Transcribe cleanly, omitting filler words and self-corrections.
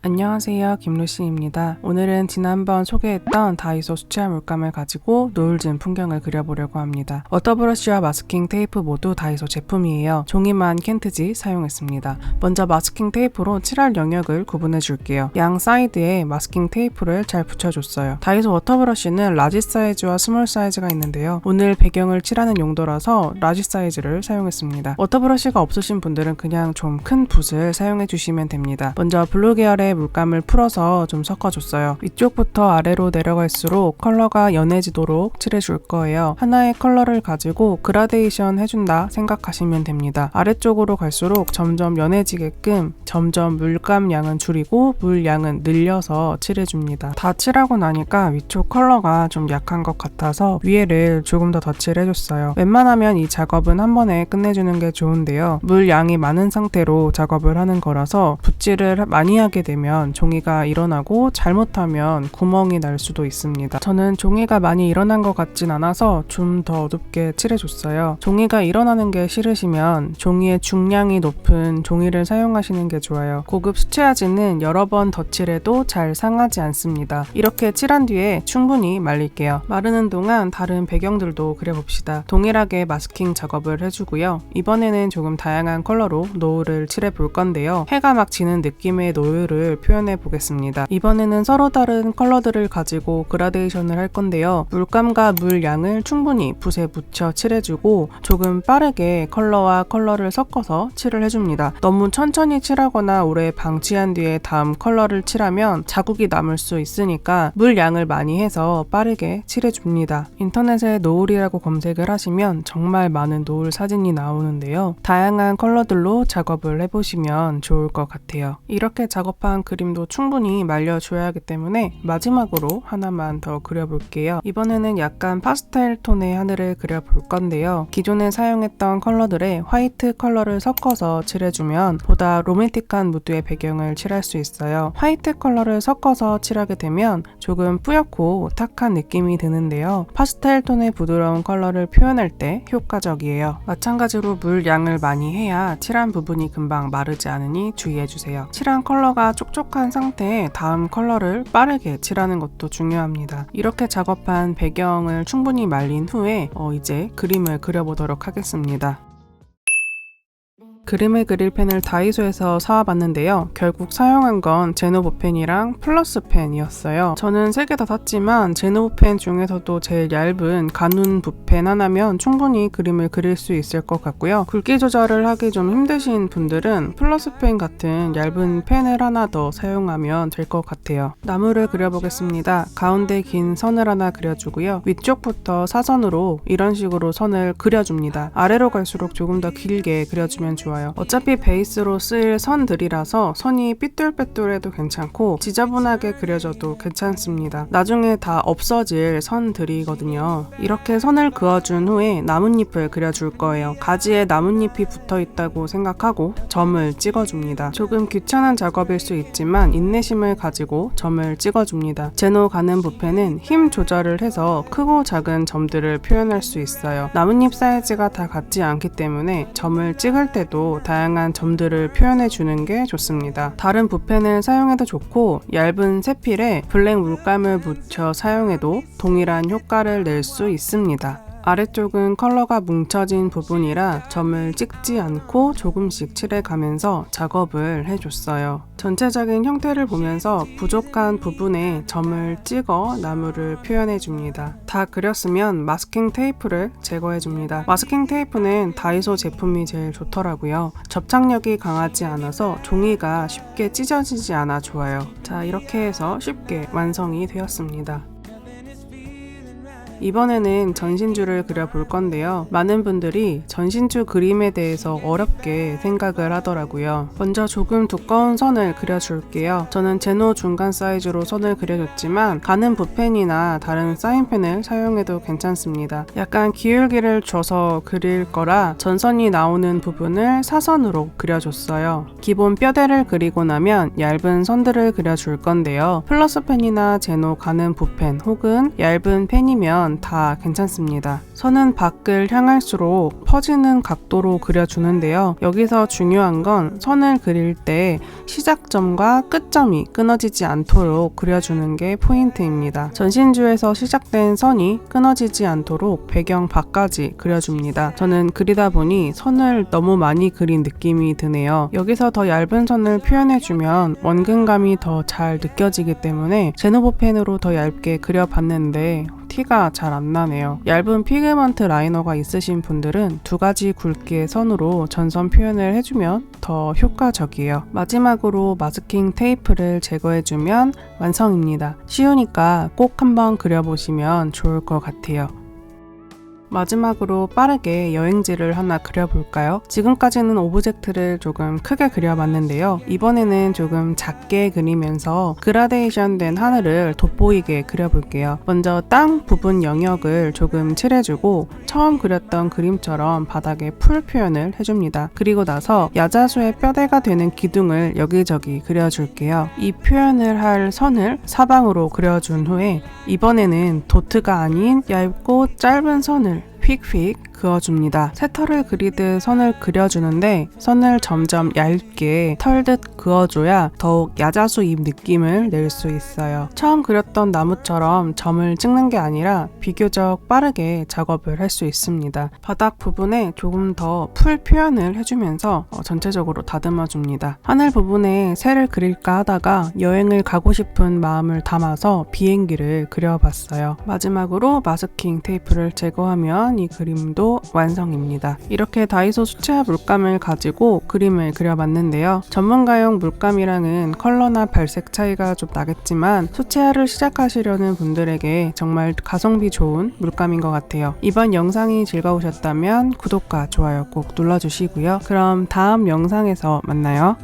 안녕하세요, 김루시입니다. 오늘은 지난번 소개했던 다이소 수채화 물감을 가지고 노을 진 풍경을 그려보려고 합니다. 워터브러쉬와 마스킹 테이프 모두 다이소 제품이에요. 종이만 켄트지 사용했습니다. 먼저 마스킹 테이프로 칠할 영역을 구분해 줄게요. 양 사이드에 마스킹 테이프를 잘 붙여줬어요. 다이소 워터브러쉬는 라지 사이즈와 스몰 사이즈가 있는데요. 오늘 배경을 칠하는 용도라서 라지 사이즈를 사용했습니다. 워터브러쉬가 없으신 분들은 그냥 좀 큰 붓을 사용해 주시면 됩니다. 먼저 블루 계열의 물감을 풀어서 좀 섞어줬어요. 위쪽부터 아래로 내려갈수록 컬러가 연해지도록 칠해줄 거예요. 하나의 컬러를 가지고 그라데이션 해준다 생각하시면 됩니다. 아래쪽으로 갈수록 점점 연해지게끔 점점 물감 양은 줄이고 물 양은 늘려서 칠해줍니다. 다 칠하고 나니까 위쪽 컬러가 좀 약한 것 같아서 위에를 조금 더 덧칠해줬어요. 웬만하면 이 작업은 한 번에 끝내주는 게 좋은데요. 물 양이 많은 상태로 작업을 하는 거라서 붓질을 많이 하게 되면 종이가 일어나고 잘못하면 구멍이 날 수도 있습니다. 저는 종이가 많이 일어난 것 같진 않아서 좀 더 어둡게 칠해줬어요. 종이가 일어나는 게 싫으시면 종이의 중량이 높은 종이를 사용하시는 게 좋아요. 고급 수채화지는 여러 번 덧칠해도 잘 상하지 않습니다. 이렇게 칠한 뒤에 충분히 말릴게요. 마르는 동안 다른 배경들도 그려봅시다. 동일하게 마스킹 작업을 해주고요. 이번에는 조금 다양한 컬러로 노을을 칠해 볼 건데요. 해가 막 지는 느낌의 노을을 표현해 보겠습니다. 이번에는 서로 다른 컬러들을 가지고 그라데이션을 할 건데요. 물감과 물 양을 충분히 붓에 묻혀 칠해주고 조금 빠르게 컬러와 컬러를 섞어서 칠을 해줍니다. 너무 천천히 칠하거나 오래 방치한 뒤에 다음 컬러를 칠하면 자국이 남을 수 있으니까 물 양을 많이 해서 빠르게 칠해줍니다. 인터넷에 노을이라고 검색을 하시면 정말 많은 노을 사진이 나오는데요. 다양한 컬러들로 작업을 해보시면 좋을 것 같아요. 이렇게 작업한 그림도 충분히 말려줘야 하기 때문에 마지막으로 하나만 더 그려볼게요. 이번에는 약간 파스텔 톤의 하늘을 그려볼 건데요. 기존에 사용했던 컬러들에 화이트 컬러를 섞어서 칠해주면 보다 로맨틱한 무드의 배경을 칠할 수 있어요. 화이트 컬러를 섞어서 칠하게 되면 조금 뿌옇고 탁한 느낌이 드는데요. 파스텔 톤의 부드러운 컬러를 표현할 때 효과적이에요. 마찬가지로 물 양을 많이 해야 칠한 부분이 금방 마르지 않으니 주의해주세요. 칠한 컬러가 촉촉한 상태에 다음 컬러를 빠르게 칠하는 것도 중요합니다. 이렇게 작업한 배경을 충분히 말린 후에 이제 그림을 그려보도록 하겠습니다. 그림을 그릴 펜을 다이소에서 사와봤는데요. 결국 사용한 건 제노브 펜이랑 플러스 펜이었어요. 저는 3개 다 샀지만 제노브 펜 중에서도 제일 얇은 가눈 붓펜 하나면 충분히 그림을 그릴 수 있을 것 같고요. 굵기 조절을 하기 좀 힘드신 분들은 플러스 펜 같은 얇은 펜을 하나 더 사용하면 될 것 같아요. 나무를 그려보겠습니다. 가운데 긴 선을 하나 그려주고요. 위쪽부터 사선으로 이런 식으로 선을 그려줍니다. 아래로 갈수록 조금 더 길게 그려주면 좋아요. 어차피 베이스로 쓰일 선들이라서 선이 삐뚤빼뚤해도 괜찮고 지저분하게 그려져도 괜찮습니다. 나중에 다 없어질 선들이거든요. 이렇게 선을 그어준 후에 나뭇잎을 그려줄 거예요. 가지에 나뭇잎이 붙어있다고 생각하고 점을 찍어줍니다. 조금 귀찮은 작업일 수 있지만 인내심을 가지고 점을 찍어줍니다. 제노 가는 붓펜은 힘 조절을 해서 크고 작은 점들을 표현할 수 있어요. 나뭇잎 사이즈가 다 같지 않기 때문에 점을 찍을 때도 다양한 점들을 표현해 주는 게 좋습니다. 다른 붓펜을 사용해도 좋고 얇은 세필에 블랙 물감을 묻혀 사용해도 동일한 효과를 낼 수 있습니다. 아래쪽은 컬러가 뭉쳐진 부분이라 점을 찍지 않고 조금씩 칠해가면서 작업을 해줬어요. 전체적인 형태를 보면서 부족한 부분에 점을 찍어 나무를 표현해줍니다. 다 그렸으면 마스킹 테이프를 제거해줍니다. 마스킹 테이프는 다이소 제품이 제일 좋더라고요. 접착력이 강하지 않아서 종이가 쉽게 찢어지지 않아 좋아요. 자, 이렇게 해서 쉽게 완성이 되었습니다. 이번에는 전신주를 그려볼 건데요. 많은 분들이 전신주 그림에 대해서 어렵게 생각을 하더라고요. 먼저 조금 두꺼운 선을 그려줄게요. 저는 제노 중간 사이즈로 선을 그려줬지만 가는 붓펜이나 다른 사인펜을 사용해도 괜찮습니다. 약간 기울기를 줘서 그릴 거라 전선이 나오는 부분을 사선으로 그려줬어요. 기본 뼈대를 그리고 나면 얇은 선들을 그려줄 건데요. 플러스 펜이나 제노 가는 붓펜 혹은 얇은 펜이면 그리면 다 괜찮습니다. 선은 밖을 향할수록 퍼지는 각도로 그려주는데요. 여기서 중요한 건 선을 그릴 때 시작점과 끝점이 끊어지지 않도록 그려주는 게 포인트입니다. 전신주에서 시작된 선이 끊어지지 않도록 배경 밖까지 그려줍니다. 저는 그리다 보니 선을 너무 많이 그린 느낌이 드네요. 여기서 더 얇은 선을 표현해주면 원근감이 더 잘 느껴지기 때문에 제노브펜으로 더 얇게 그려봤는데 티가 잘 안 나네요. 얇은 피그먼트 라이너가 있으신 분들은 두 가지 굵기의 선으로 전선 표현을 해주면 더 효과적이에요. 마지막으로 마스킹 테이프를 제거해주면 완성입니다. 쉬우니까 꼭 한번 그려보시면 좋을 것 같아요. 마지막으로 빠르게 여행지를 하나 그려볼까요? 지금까지는 오브젝트를 조금 크게 그려봤는데요. 이번에는 조금 작게 그리면서 그라데이션 된 하늘을 돋보이게 그려볼게요. 먼저 땅 부분 영역을 조금 칠해주고 처음 그렸던 그림처럼 바닥에 풀 표현을 해줍니다. 그리고 나서 야자수의 뼈대가 되는 기둥을 여기저기 그려줄게요. 이 표현을 할 선을 사방으로 그려준 후에 이번에는 도트가 아닌 얇고 짧은 선을 휙휙 그어줍니다. 새털을 그리듯 선을 그려주는데 선을 점점 얇게 털듯 그어줘야 더욱 야자수잎 느낌을 낼 수 있어요. 처음 그렸던 나무처럼 점을 찍는 게 아니라 비교적 빠르게 작업을 할 수 있습니다. 바닥 부분에 조금 더 풀 표현을 해주면서 전체적으로 다듬어줍니다. 하늘 부분에 새를 그릴까 하다가 여행을 가고 싶은 마음을 담아서 비행기를 그려봤어요. 마지막으로 마스킹 테이프를 제거하면 이 그림도 완성입니다. 이렇게 다이소 수채화 물감을 가지고 그림을 그려봤는데요. 전문가용 물감이랑은 컬러나 발색 차이가 좀 나겠지만 수채화를 시작하시려는 분들에게 정말 가성비 좋은 물감인 것 같아요. 이번 영상이 즐거우셨다면 구독과 좋아요 꼭 눌러주시고요. 그럼 다음 영상에서 만나요.